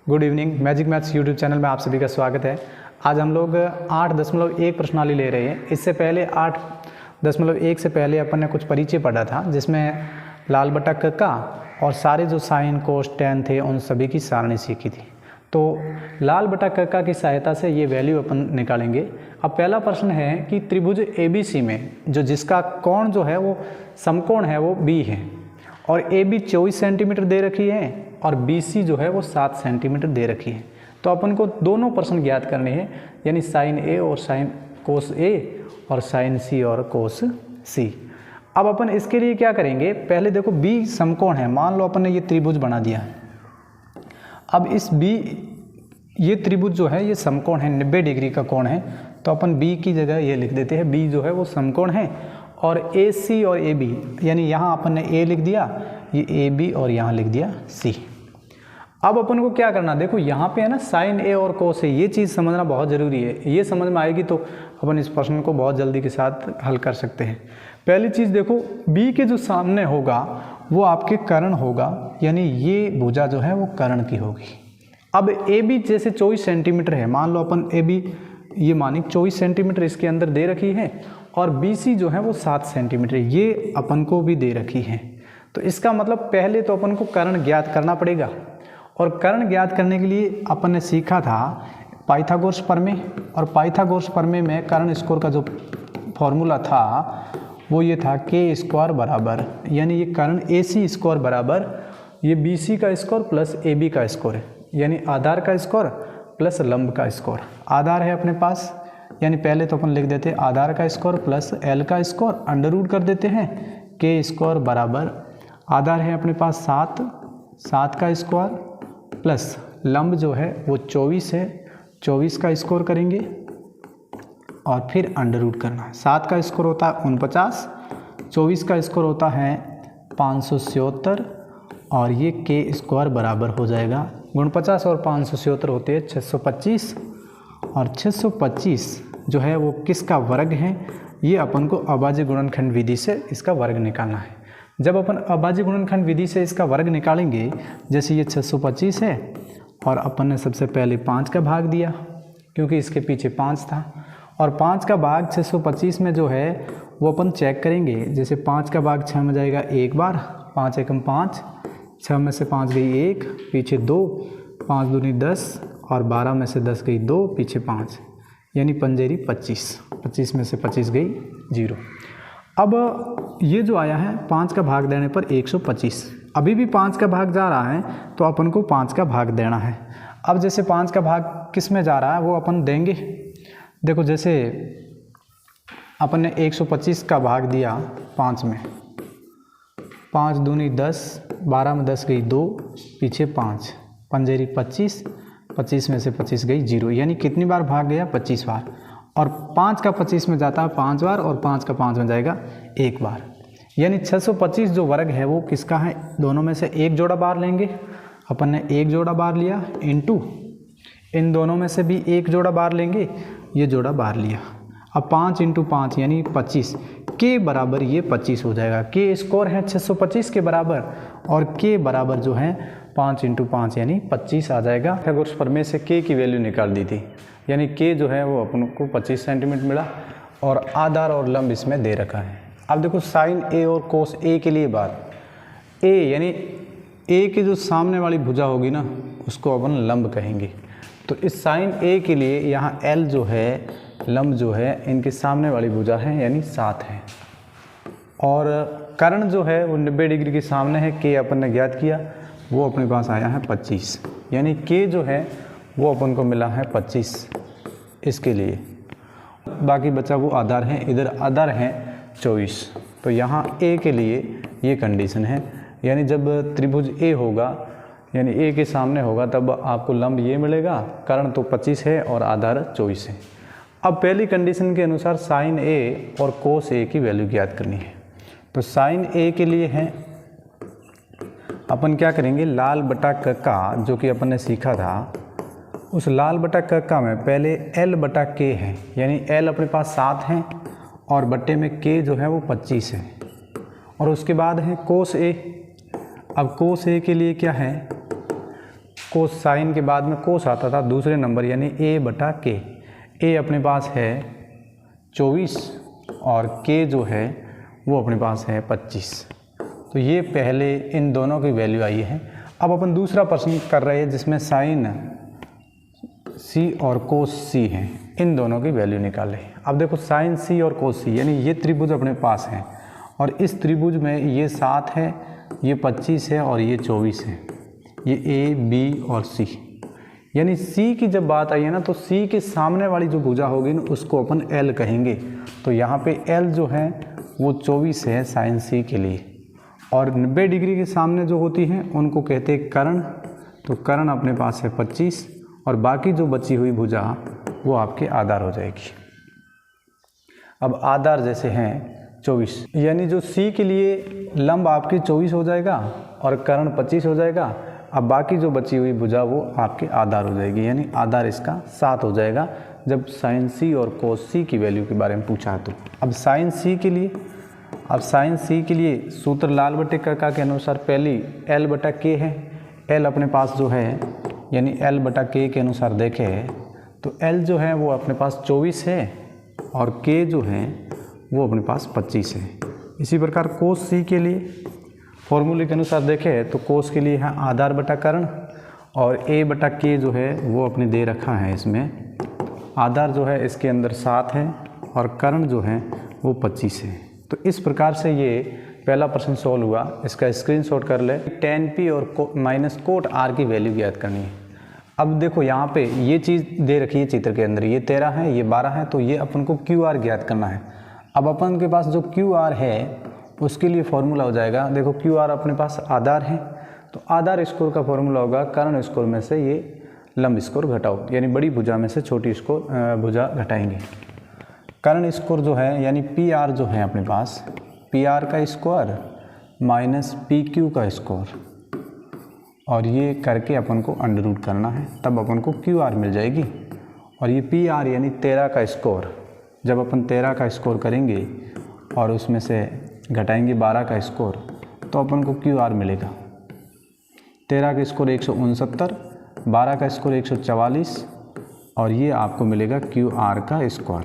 Good evening. Magic maths YouTube channel में आप सभी का स्वागत है। आज हम लोग 8.1 प्रश्नावली ले रहे हैं। इससे पहले 8.1 से पहले अपन ने कुछ परिचय पढ़ा था, जिसमें लाल बटा का और सारे जो साइन कोस टेन थे उन सभी की सारणी सीखी थी। तो लाल बटा का की सहायता से ये वैल्यू अपन निकालेंगे। अब पहला प्रश्न है कि त्रिभुज ABC में जिसका कोण जो है वो समकोण है वो B है और AB 24 सेंटीमीटर दे रखी है और BC जो है वो 7 सेंटीमीटर दे रखी है। तो अपन को दोनों प्रश्न ज्ञात करने हैं, यानी साइन A और साइन कोस A और साइन C और कोस C। अब अपन इसके लिए क्या करेंगे, पहले देखो B समकोण है, मान लो अपन ने ये त्रिभुज बना दिया। अब इस ये त्रिभुज जो है ये समकोण है, 90 डिग्री का कोण है, तो अपन B की जगह ये लिख देते हैं, B जो है वो समकोण है। और AC और AB, यानी यहाँ अपन ने A लिख दिया, ये AB और यहाँ लिख दिया C। अब अपन को क्या करना, देखो यहाँ पे है ना साइन A और कोस A, ये चीज़ समझना बहुत ज़रूरी है। ये समझ में आएगी तो अपन इस प्रश्न को बहुत जल्दी के साथ हल कर सकते हैं। पहली चीज़ देखो, B के जो सामने होगा वो आपके कर्ण होगा, यानी ये भुजा जो है वो कर्ण की होगी। अब AB जैसे 24 सेंटीमीटर है, मान लो अपन AB ये मानी 24 सेंटीमीटर इसके अंदर दे रखी है और BC जो है वो 7 सेंटीमीटर, ये अपन को भी दे रखी है। तो इसका मतलब पहले तो अपन को कर्ण ज्ञात करना पड़ेगा, और कर्ण ज्ञात करने के लिए अपन ने सीखा था पाइथागोरस प्रमेय, और पाइथागोरस प्रमेय में कर्ण स्क्वायर का जो फॉर्मूला था वो ये था k स्क्वायर बराबर, यानी ये कर्ण AC स्क्वायर बराबर ये BC का स्क्वायर प्लस AB का स्क्वायर है, यानी आधार का स्क्वायर प्लस लंब का स्क्वायर। आधार है अपने पास, यानी पहले तो अपन लिख देते हैं आधार का स्क्वायर प्लस L का स्क्वायर, अंडर रूट कर देते हैं, k स्क्वायर बराबर आधार है अपने पास 7 का स्क्वायर प्लस लंब जो है वो 24 है, 24 का स्क्वायर करेंगे और फिर अंडर रूट करना है। 7 का स्क्वायर होता है 49, 24 का स्क्वायर होता है 577 और ये k स्क्वायर बराबर हो जाएगा 49 और 577 होते हैं 625, और 625 जो है वो किसका वर्ग है, ये अपन को अभाज्य गुणनखंड विधि से इसका वर्ग निकालना है। जब अपन अभाज्य गुणनखंड विधि से इसका वर्ग निकालेंगे, जैसे ये 625 है और अपन ने सबसे पहले 5 का भाग दिया क्योंकि इसके पीछे 5 था, और 5 का भाग 625 में जो है वो अपन चेक करेंगे। जैसे 5 का भाग 6 में जाएगा एक बार, 5 एकम 5, 6 में से 5 गई 1, पीछे 2, 5 दूनी 10 और 12 में से 10 गई 2, पीछे 5, यानी पंजेरी 25, 25 में से 25 गई 0। अब ये जो आया है 5 का भाग देने पर 125, अभी भी 5 का भाग जा रहा है तो अपन को 5 का भाग देना है। अब जैसे 5 का भाग किस में जा रहा है वो अपन देंगे। देखो जैसे अपन ने 125 का भाग दिया 5 में, 5 दूनी 10, 12 में 10 गई 2, पीछे 5, पंजेरी 25, 25 में से 25 गई 0, यानी कितनी बार भाग गया 25 बार, और 5 का 25 में जाता है 5 बार और 5 का 5 में जाएगा 1 बार, यानी 625 जो वर्ग है वो किसका है, दोनों में से एक जोड़ा बार लेंगे। अपन ने एक जोड़ा बार लिया इनटू इन दोनों में से भी एक जोड़ा बार लेंगे, ये जोड़ा बार लिया। अब 5 × 5 यानी 25, k बराबर ये 25 हो जाएगा। k स्क्वायर है 625 के बराबर और k बराबर जो है 5 × 5 यानी 25 आ जाएगा। पाइथागोरस प्रमेय से k की वैल्यू निकाल दी थी, यानी k जो है वो अपन को 25 सेंटीमीटर मिला और आधार और लंब इसमें दे रखा है। अब देखो साइन A और कोस A के लिए बात, A यानी A की जो सामने वाली भुजा होगी ना उसको अपन लंब कहेंगे। तो इस साइन A के लिए यहाँ L जो है लंब जो है इनके सामने वाली भुजा है, यानी 7 है, और कर्ण जो है वो 90 डिग्री के सामने है, k अपन ने ज्ञात किया, वो अपने पास आया है 25, यानी k जो है वो अपन को मिला है 25 इसके लिए। बाकी बचा वो आधार है, इधर आधार है 24। तो यहाँ A के लिए ये कंडीशन है, यानी जब त्रिभुज A होगा यानी A के सामने होगा तब आपको लंब ये मिलेगा, कर्ण तो 25 है और आधार 24 है। अब पहली कंडीशन के अनुसार साइन A और कोस A की वैल्यू ज्ञात करनी है। तो साइन A के लिए है अपन क्या करेंगे, लाल बटा का जो कि अपन ने सीखा था, उस लाल बटा का में पहले L बटा K है, यानी L अपने पास 7 है और बट्टे में K जो है वो 25 है, और उसके बाद है कोस A। अब कोस A के लिए क्या है, कोस साइन के बाद में कोस आता था दूसरे नंबर यानी a बटा के। a अपने पास है 24 और k जो है वो अपने पास है 25। तो ये पहले इन दोनों की वैल्यू आई है। अब अपन दूसरा प्रश्न कर रहे हैं जिसमें साइन c और कोस c है, इन दोनों की वैल्यू निकालें। अब देखो साइन c और कोस c यानी ये त्रिभुज अपने पास है और इस त्रिभुज में ये 7 है, ये 25 है और ये 24 है, ये a, b और c। यानी c की जब बात आई है ना तो c के सामने वाली जो भुजा होगी ना उसको अपन l कहेंगे। तो यहाँ पे l जो है वो 24 है साइन c के लिए, और 90 डिग्री के सामने जो होती हैं उनको कहते हैं कर्ण। तो कर्ण अपने पास है 25 और बाकी जो बची हुई भुजा वो आपके आधार हो जाएगी। अब आधार जैसे हैं 24, यानी जो c के लिए लंब आपकी 24 हो जाएगा और कर्ण 25 हो जाएगा। अब बाकी जो बची हुई भुजा वो आपके आधार हो जाएगी, यानी आधार इसका 7 हो जाएगा जब साइन c और कोस c की वैल्यू के बारे में पूछा है। तो अब साइन c के लिए सूत्र लाल बटे का के अनुसार पहली l बटा k है। l अपने पास जो है यानी l बटा k के अनुसार देखें तो l जो है वो अपने पास 24 है और k जो है वो अपने पास 25 है। इसी प्रकार कोस c के लिए फॉर्मूले के अनुसार देखें तो कोस के लिए है आधार बटा कर्ण और a बटा k जो है वो अपने दे रखा है। इसमें आधार जो है इसके अंदर 7 है और कर्ण जो है वो 25 है। तो इस प्रकार से ये पहला प्रश्न सॉल्व हुआ। इसका स्क्रीनशॉट कर ले। tan p और माइनस कोट r की वैल्यू ज्ञात करनी है। अब देखो यहाँ पे ये चीज़ दे रखी है चित्र के अंदर, ये 13 है, ये 12 है, तो ये अपन को QR ज्ञात करना है। अब अपन के पास जो QR है उसके लिए फॉर्मूला हो जाएगा, देखो QR अपने पास आधार है तो आधार स्कोर का फॉर्मूला होगा कर्ण स्कोर में से ये लंब स्कोर घटाओ, यानी बड़ी भुजा में से छोटी स्कोर भुजा घटाएंगे। कर्ण स्कोर जो है यानी PR जो है अपने पास PR का स्कोर माइनस PQ का स्कोर, और ये करके अपन को अंडर रूट करना है तब अपन को QR मिल जाएगी। और ये PR यानी 13 का स्कोर, जब अपन 13 का स्कोर करेंगे और उसमें से घटाएंगे 12 का स्कोर तो अपन को QR मिलेगा। 13 का स्कोर 169, 12 का स्कोर 144 और ये आपको मिलेगा QR का स्कोर।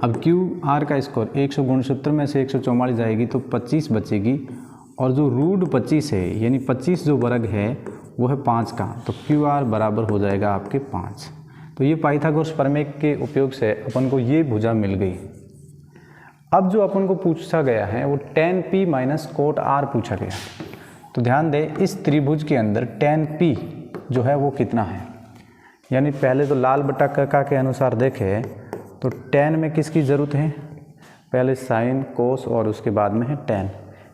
अब QR का स्कोर 169 में से 144 जाएगी तो 25 बचेगी, और जो रूट 25 है यानी 25 जो वर्ग है वो है 5 का, तो QR बराबर हो जाएगा आपके 5। तो ये पाइथागोरस प्रमेय के उपयोग से अपन को ये भुजा मिल गई। अब जो अपन को पूछा गया है वो tan p minus cot r पूछा गया। तो ध्यान दें इस त्रिभुज के अंदर tan p जो है वो कितना है, यानी पहले तो लाल बटा का के अनुसार देखें तो tan में किसकी ज़रूरत है, पहले साइन कोस और उसके बाद में है tan,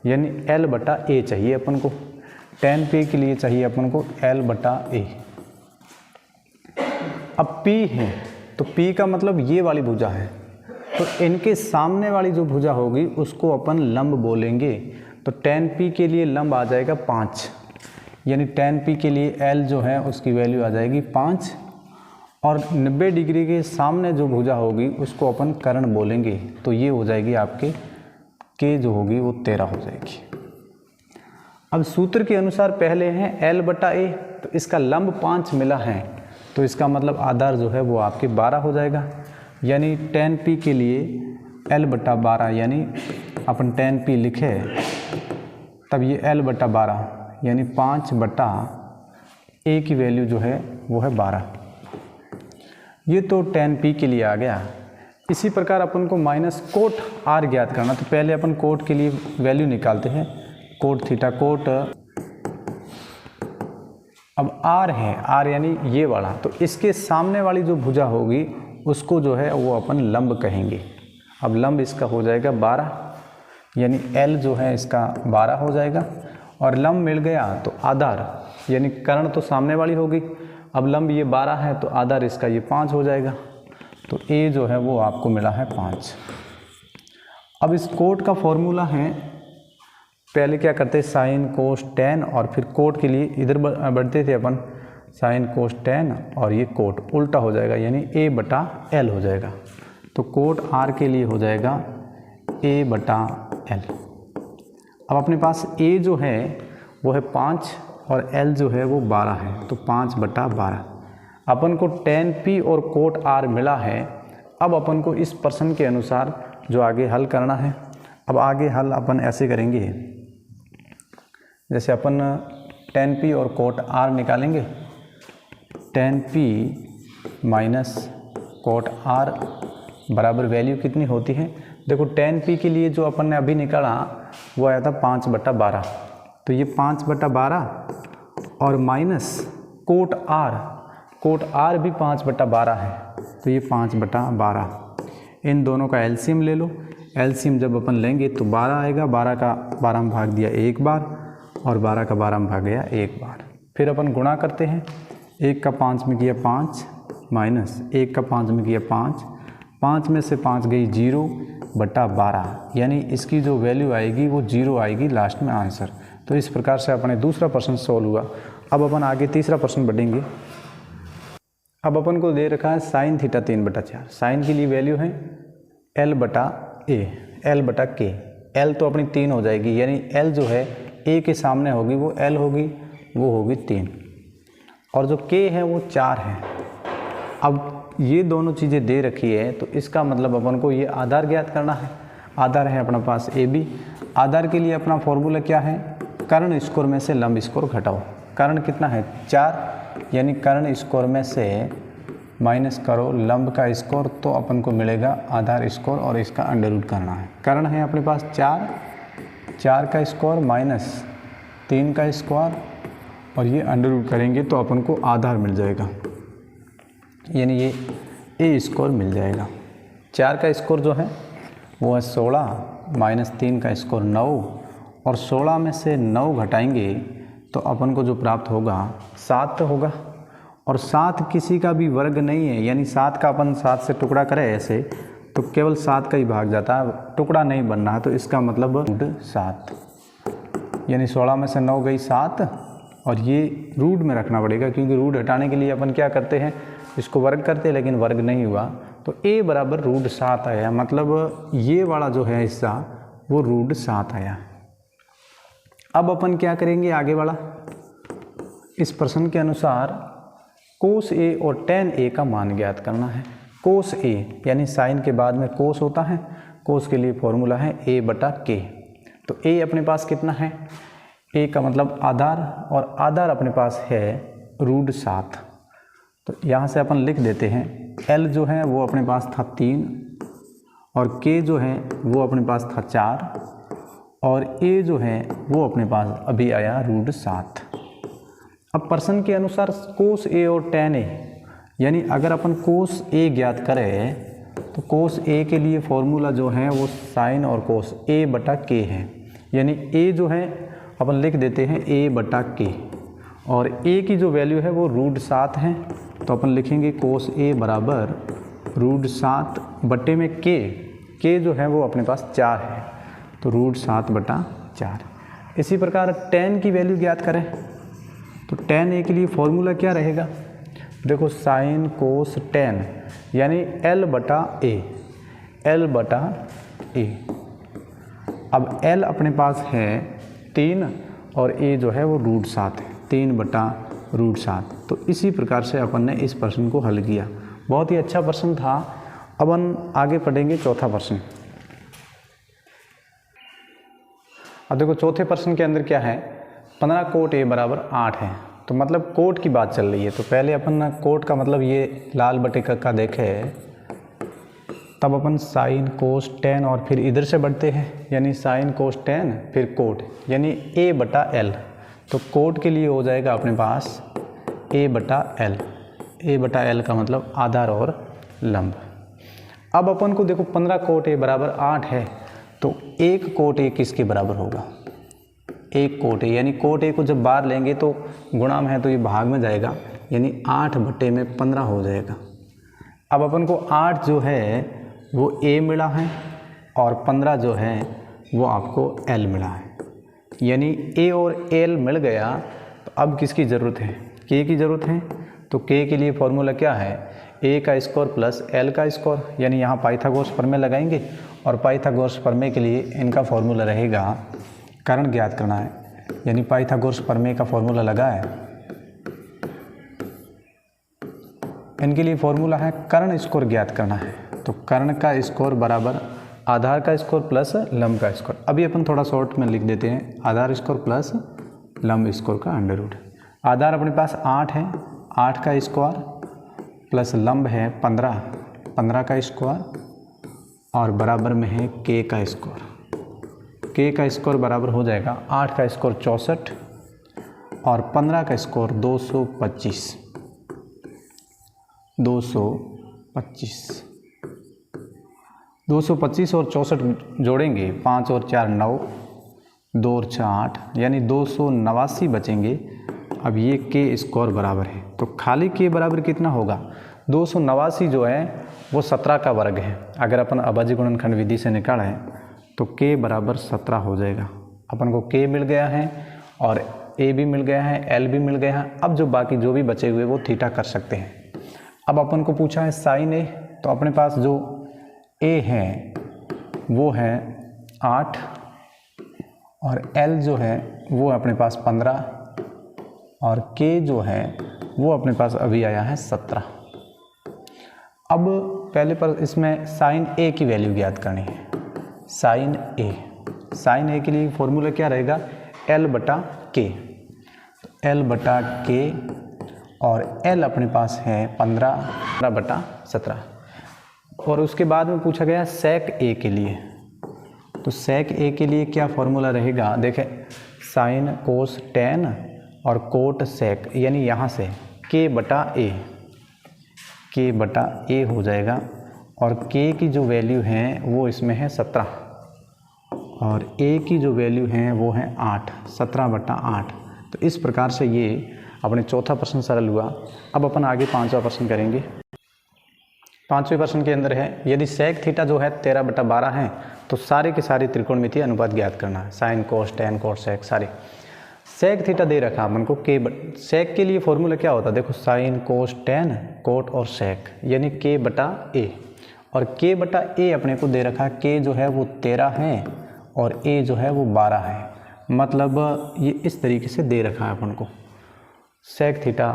यानी l बटा a चाहिए अपन को। tan p के लिए चाहिए अपन को l बटा a। अब p है तो p का मतलब ये वाली भुजा है, तो इनके सामने वाली जो भुजा होगी उसको अपन लंब बोलेंगे। तो tan p के लिए लंब आ जाएगा 5, यानी tan p के लिए l जो है उसकी वैल्यू आ जाएगी 5, और 90 डिग्री के सामने जो भुजा होगी उसको अपन कर्ण बोलेंगे। तो ये हो जाएगी आपके k जो होगी वो 13 हो जाएगी। अब सूत्र के अनुसार पहले है l बटा a, तो इसका लंब 5 मिला है तो इसका मतलब आधार जो है वो आपके 12 हो जाएगा। यानी tan p के लिए l बटा 12, यानी अपन tan p लिखे तब ये l बटा 12 यानी 5 बटा a की वैल्यू जो है वो है 12। ये तो tan p के लिए आ गया। इसी प्रकार अपन को माइनस कोट r ज्ञात करना, तो पहले अपन कोट के लिए वैल्यू निकालते हैं। कोट थीटा कोट, अब r है, r यानी ये वाला, तो इसके सामने वाली जो भुजा होगी उसको जो है वो अपन लंब कहेंगे। अब लंब इसका हो जाएगा 12, यानी l जो है इसका 12 हो जाएगा, और लंब मिल गया तो आधार यानी कर्ण तो सामने वाली होगी, अब लंब ये 12 है तो आधार इसका ये 5 हो जाएगा। तो a जो है वो आपको मिला है 5। अब इस कोट का फॉर्मूला है, पहले क्या करते हैं साइन कोस tan, और फिर कोट के लिए इधर बढ़ते थे अपन साइन कोस tan, और ये कोट उल्टा हो जाएगा यानी a बटा l हो जाएगा। तो कोट r के लिए हो जाएगा a बटा l। अब अपने पास a जो है वो है 5, और L जो है वो 12 है, तो 5/12। अपन को tan P और cot R मिला है। अब अपन को इस प्रश्न के अनुसार जो आगे हल करना है। अब आगे हल अपन ऐसे करेंगे, जैसे अपन tan P और cot R निकालेंगे। tan P minus cot R बराबर वैल्यू कितनी होती है? देखो tan P के लिए जो अपन ने अभी निकाला वो आया था 5/12, तो ये 5/12 और माइनस cot R भी 5/12 है, तो ये 5/12। इन दोनों का एलसीएम ले लो। एलसीएम जब अपन लेंगे तो 12 आएगा। 12 का 12 में भाग दिया एक बार और 12 का 12 में भाग गया एक बार। फिर अपन गुणा करते हैं। 1 का 5 में किया 5 माइनस 1 का 5 में किया 5, 5 में से 5 गई 0/12, यानी इसकी जो वैल्यू आएगी वो 0 आएगी लास्ट में आंसर। तो इस प्रकार से अपने दूसरा प्रश्न सॉल्व हुआ। अब अपन आगे तीसरा प्रश्न बढ़ेंगे। अब अपन को दे रखा है साइन थीटा 3/4। साइन के लिए वैल्यू है L/K। L तो अपनी 3 हो जाएगी, यानी L जो है A के सामने होगी वो L होगी, वो होगी 3, और जो K है वो 4 है। अब ये दोनों चीज़ें दे रखी है, तो इसका मतलब अपन को ये आधार ज्ञात करना है। आधार है अपना पास AB। आधार के लिए अपना फॉर्मूला क्या है? कर्ण स्कोर में से लंब स्कोर घटाओ। कर्ण कितना है? 4, यानी कर्ण स्कोर में से माइनस करो लंब का स्कोर, तो अपन को मिलेगा आधार स्कोर, और इसका अंडर रूट करना है। कर्ण है अपने पास 4 का स्कोर माइनस 3 का स्क्वायर, और ये अंडर रूट करेंगे तो अपन को आधार मिल जाएगा, यानी ये A स्कोर मिल जाएगा। 4 का स्कोर जो है वो है 16 माइनस 3 का स्कोर 9, और 16 में से 9 घटाएंगे तो अपन को जो प्राप्त होगा 7 होगा। और 7 किसी का भी वर्ग नहीं है, यानी 7 का अपन 7 से टुकड़ा करें ऐसे तो केवल 7 का ही भाग जाता है, टुकड़ा नहीं बन रहा है, तो इसका मतलब रूट 7, यानी 16 में से 9 गई 7, और ये रूट में रखना पड़ेगा, क्योंकि रूट हटाने के लिए अपन क्या करते हैं, इसको वर्ग करते हैं, लेकिन वर्ग नहीं हुआ, तो A बराबर रूट 7 आया। मतलब ये वाला जो है हिस्सा वो रूट 7 आया। अब अपन क्या करेंगे आगे वाला, इस प्रश्न के अनुसार कोस A और tan A का मान ज्ञात करना है। कोस A यानी साइन के बाद में कोस होता है, कोस के लिए फॉर्मूला है A/K। तो A अपने पास कितना है? A का मतलब आधार, और आधार अपने पास है रूट 7। तो यहाँ से अपन लिख देते हैं L जो है वो अपने पास था 3, और K जो है वो अपने पास था 4, और A जो है वो अपने पास अभी आया रूट 7। अब प्रश्न के अनुसार कोस A और tan A, यानी अगर अपन कोस A ज्ञात करें तो कोस A के लिए फॉर्मूला जो है वो साइन और कोस A/K है, यानी A जो है अपन लिख देते हैं A/K, और A की जो वैल्यू है वो रूट 7 है, तो अपन लिखेंगे कोस A बराबर रूट 7 बट्टे में K जो है वो अपने पास 4 है, तो रूट 7/4। इसी प्रकार tan की वैल्यू ज्ञात करें तो tan A के लिए फॉर्मूला क्या रहेगा? देखो साइन कोस tan, यानी L/A। अब L अपने पास है 3 और A जो है वो रूट 7 है, 3/√7। तो इसी प्रकार से अपन ने इस प्रश्न को हल किया। बहुत ही अच्छा प्रश्न था। अब अपन आगे पढ़ेंगे चौथा प्रश्न। अब देखो चौथे प्रश्न के अंदर क्या है, 15 कोट A बराबर 8 है, तो मतलब कोट की बात चल रही है। तो पहले अपन कोट का मतलब ये लाल बटे का देखे, तब अपन साइन कोस tan और फिर इधर से बढ़ते हैं, यानी साइन कोस tan फिर कोट, यानी A/L। तो कोट के लिए हो जाएगा अपने पास A/L। A/L का मतलब आधार और लंब। अब अपन को देखो 15 कोट A बराबर 8 है, तो 1 कोट A किसके बराबर होगा? 1 कोट A, यानी कोट A को जब बाहर लेंगे तो गुणा में है तो ये भाग में जाएगा, यानी 8/15 हो जाएगा। अब अपन को 8 जो है वो A मिला है और 15 जो है वो आपको L मिला है, यानी A और L मिल गया। तो अब किसकी ज़रूरत है? K की ज़रूरत है। तो K के लिए फॉर्मूला क्या है? A का स्क्वायर प्लस L का स्क्वायर, यानी यहाँ पाइथागोरस प्रमेय लगाएंगे, और पाइथागोरस प्रमेय के लिए इनका फॉर्मूला रहेगा, कर्ण ज्ञात करना है यानी पाइथागोरस प्रमेय का फॉर्मूला लगा है। इनके लिए फॉर्मूला है कर्ण स्कोर ज्ञात करना है, तो कर्ण का स्कोर बराबर आधार का स्कोर प्लस लंब का स्कोर। अभी अपन थोड़ा शॉर्ट में लिख देते हैं, आधार स्कोर प्लस लंब स्कोर का अंडर रूट। आधार अपने पास 8 है, 8 का स्क्वायर प्लस लंब है 15, 15 का स्क्वायर और बराबर में है के का स्कोर। के का स्कोर बराबर हो जाएगा 8 का स्कोर 64 और 15 का स्कोर 225। 225 और 64 जोड़ेंगे, 5 और 4 9, 2 और 6 8, यानी 289 बचेंगे। अब ये के स्कोर बराबर है, तो खाली के बराबर कितना होगा? 289 जो है वो 17 का वर्ग है। अगर अपन अभाज्य गुणनखंड विधि से निकालें तो के बराबर 17 हो जाएगा। अपन को के मिल गया है और ए भी मिल गया है, एल भी मिल गया है। अब जो बाकी जो भी बचे हुए वो थीटा कर सकते हैं। अब अपन को पूछा है साइन ए, तो अपने पास जो ए है वो है 8 और एल जो है वो अपने पास 15 और के जो है वो अपने पास अभी आया है 17। अब पहले पर इसमें साइन ए की वैल्यू ज्ञात करनी है। साइन ए के लिए फॉर्मूला क्या रहेगा? एल बटा के, एल बटा के और एल अपने पास है 15 बटा 17। और उसके बाद में पूछा गया सेक ए के लिए, तो सेक ए के लिए क्या फॉर्मूला रहेगा? देखें, साइन कोस टेन और कोट सेक, यानी यहाँ से के बटा ए हो जाएगा और के की जो वैल्यू है वो इसमें है 17 और ए की जो वैल्यू है वो है 8, 17 बटा 8। तो इस प्रकार से ये अपने चौथा प्रश्न सरल हुआ। अब अपन आगे पांचवा प्रश्न करेंगे। पांचवें प्रश्न के अंदर है, यदि सेक थीटा जो है 13 बटा 12 है तो सारे के सारे त्रिकोणमितीय अनुपात ज्ञात करना है। Sine cos tan cot sec सारे। सेक थीटा दे रखा अपन को के सेक के लिए फॉर्मूला क्या होता है? देखो, साइन कोस टेन कोट और सेक, यानी के बटा ए। और के बटा ए अपने को दे रखा है, के जो है वो 13 है और ए जो है वो 12 है। मतलब ये इस तरीके से दे रखा है अपन को सेक थीटा।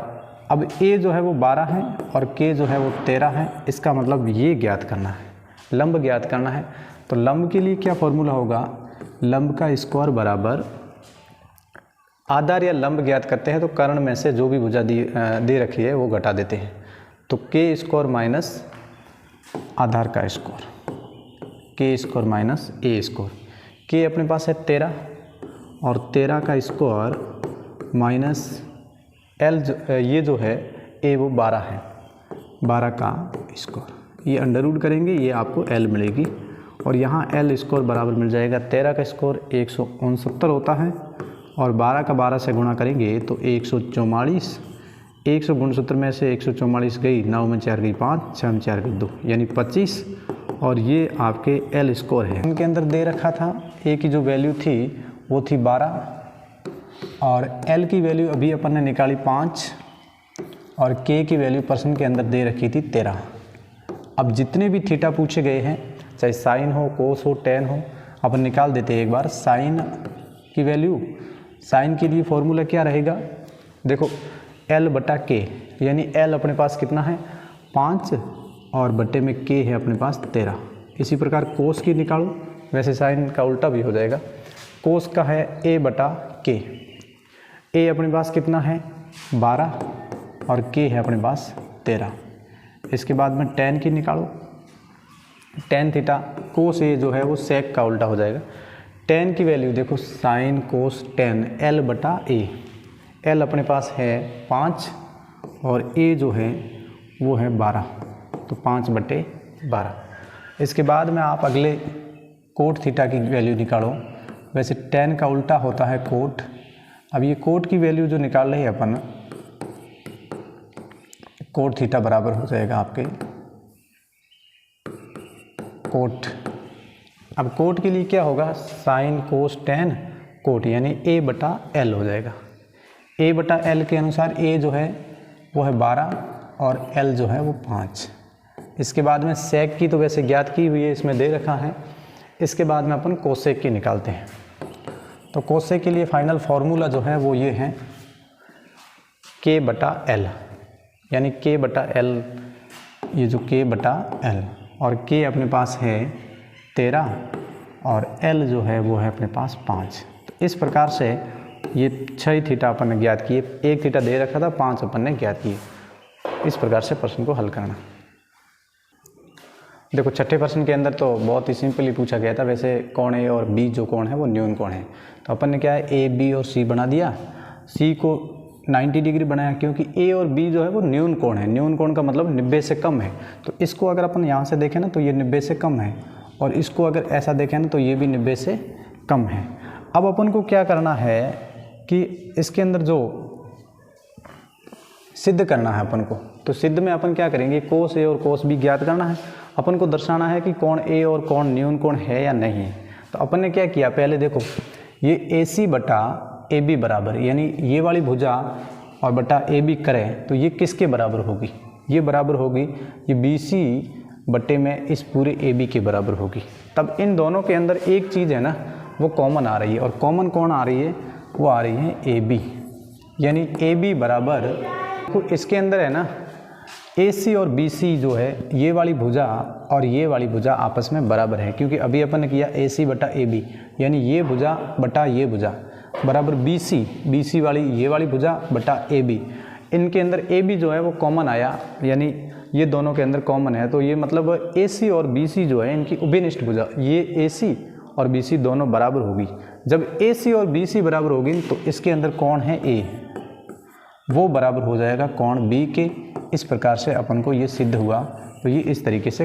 अब ए जो है वो 12 है और के जो है वो 13 है। इसका मतलब ये ज्ञात करना है, लंब ज्ञात करना है। तो लंब के लिए क्या फॉर्मूला होगा? लंब का स्क्वायर बराबर आधार या लंब ज्ञात करते हैं तो कर्ण में से जो भी भुजा दे रखी है वो घटा देते हैं। तो के स्क्वायर माइनस आधार का स्क्वायर, के स्क्वायर माइनस ए स्क्वायर। के अपने पास है 13 और 13 का स्क्वायर माइनस एल ये जो है ए वो 12 है, 12 का स्क्वायर। ये अंडर रूट करेंगे, ये आपको एल मिलेगी और यहाँ एल स्क्वायर बराबर मिल जाएगा 13 का स्क्वायर 169 होता है और 12 का 12 से गुणा करेंगे तो 144। 169 में से 144 गई, 9 में 4 गई 5, 6 में 4 गई 2, यानी 25। और ये आपके एल स्कोर है। इनके अंदर दे रखा था ए की जो वैल्यू थी वो थी 12 और एल की वैल्यू अभी अपन ने निकाली 5 और के की वैल्यू प्रश्न के अंदर दे रखी थी 13। अब जितने भी थीटा पूछे गए हैं, चाहे साइन हो, कोस हो, टेन हो, अपन निकाल देते हैं एक बार साइन की वैल्यू। साइन के लिए फॉर्मूला क्या रहेगा? देखो, एल बटा के, यानी एल अपने पास कितना है 5 और बटे में के है अपने पास 13। इसी प्रकार कोस की निकालो, वैसे साइन का उल्टा भी हो जाएगा। कोस का है ए बटा के, ए अपने पास कितना है 12 और के है अपने पास 13। इसके बाद में टेन की निकालो, टेन थीटा कोस ए जो है वो सेक का उल्टा हो जाएगा। टेन की वैल्यू देखो, साइन कोस टेन एल बटा ए, एल अपने पास है 5 और ए जो है वो है 12, तो 5 बटे 12। इसके बाद में आप अगले कोट थीटा की वैल्यू निकालो। वैसे टेन का उल्टा होता है कोट। अब ये कोट की वैल्यू जो निकाल रहे हैं अपन, कोट थीटा बराबर हो जाएगा आपके कोट। अब कोट के लिए क्या होगा? साइन कोस टेन कोट, यानी ए बटा एल हो जाएगा। ए बटा एल के अनुसार ए जो है वो है 12 और एल जो है वो 5। इसके बाद में सेक की तो वैसे ज्ञात की हुई है, इसमें दे रखा है। इसके बाद में अपन कोसेक की निकालते हैं। तो कोसेक के लिए फाइनल फार्मूला जो है वो ये है K/L, यानी K/L, ये जो K/L और K अपने पास है 13 और L जो है वो है अपने पास 5। तो इस प्रकार से ये 6 थीटा अपन ने ज्ञात किए, 1 थीटा दे रखा था, 5 अपन ने ज्ञात किए। इस प्रकार से प्रश्न को हल करना। देखो छठे प्रश्न के अंदर तो बहुत ही सिंपली पूछा गया था, वैसे कोण ए और बी जो कोण है वो न्यून कोण है। तो अपन ने क्या है ए बी और सी बना दिया, सी को 90 डिग्री बनाया क्योंकि ए और बी जो है वो न्यून कोण है। न्यून कोण का मतलब 90 से कम है। तो इसको अगर अपन यहाँ से देखें ना तो ये 90 से कम है, और इसको अगर ऐसा देखें ना तो ये भी 90 से कम है। अब अपन को क्या करना है कि इसके अंदर जो सिद्ध करना है अपन को, तो सिद्ध में अपन क्या करेंगे, कोस ए और कोस बी ज्ञात करना है। अपन को दर्शाना है कि कोण ए और कोण न्यून कोण है या नहीं। तो अपन ने क्या किया, पहले देखो ये AC/AB बराबर, यानी ये वाली भुजा और बटा AB करें तो ये किसके बराबर होगी, ये बराबर होगी ये BC बटे में इस पूरे AB के बराबर होगी। तब इन दोनों के अंदर एक चीज़ है ना वो कॉमन आ रही है, और कॉमन कौन आ रही है, वो आ रही है AB, यानी AB बराबर, तो इसके अंदर है ना AC और BC जो है ये वाली भुजा और ये वाली भुजा आपस में बराबर है, क्योंकि अभी अपन ने किया AC/AB, यानी ये भुजा बटा ये भुजा बराबर BC वाली ये वाली भुजा बटा AB। इनके अंदर AB जो है वो कॉमन आया, यानी ये दोनों के अंदर कॉमन है, तो ये मतलब AC और BC जो है इनकी उभयनिष्ठ भुजा, ये AC और BC दोनों बराबर होगी। जब AC और BC बराबर होगी तो इसके अंदर कौन है A, वो बराबर हो जाएगा कोण B के। इस प्रकार से अपन को ये सिद्ध हुआ। तो ये इस तरीके से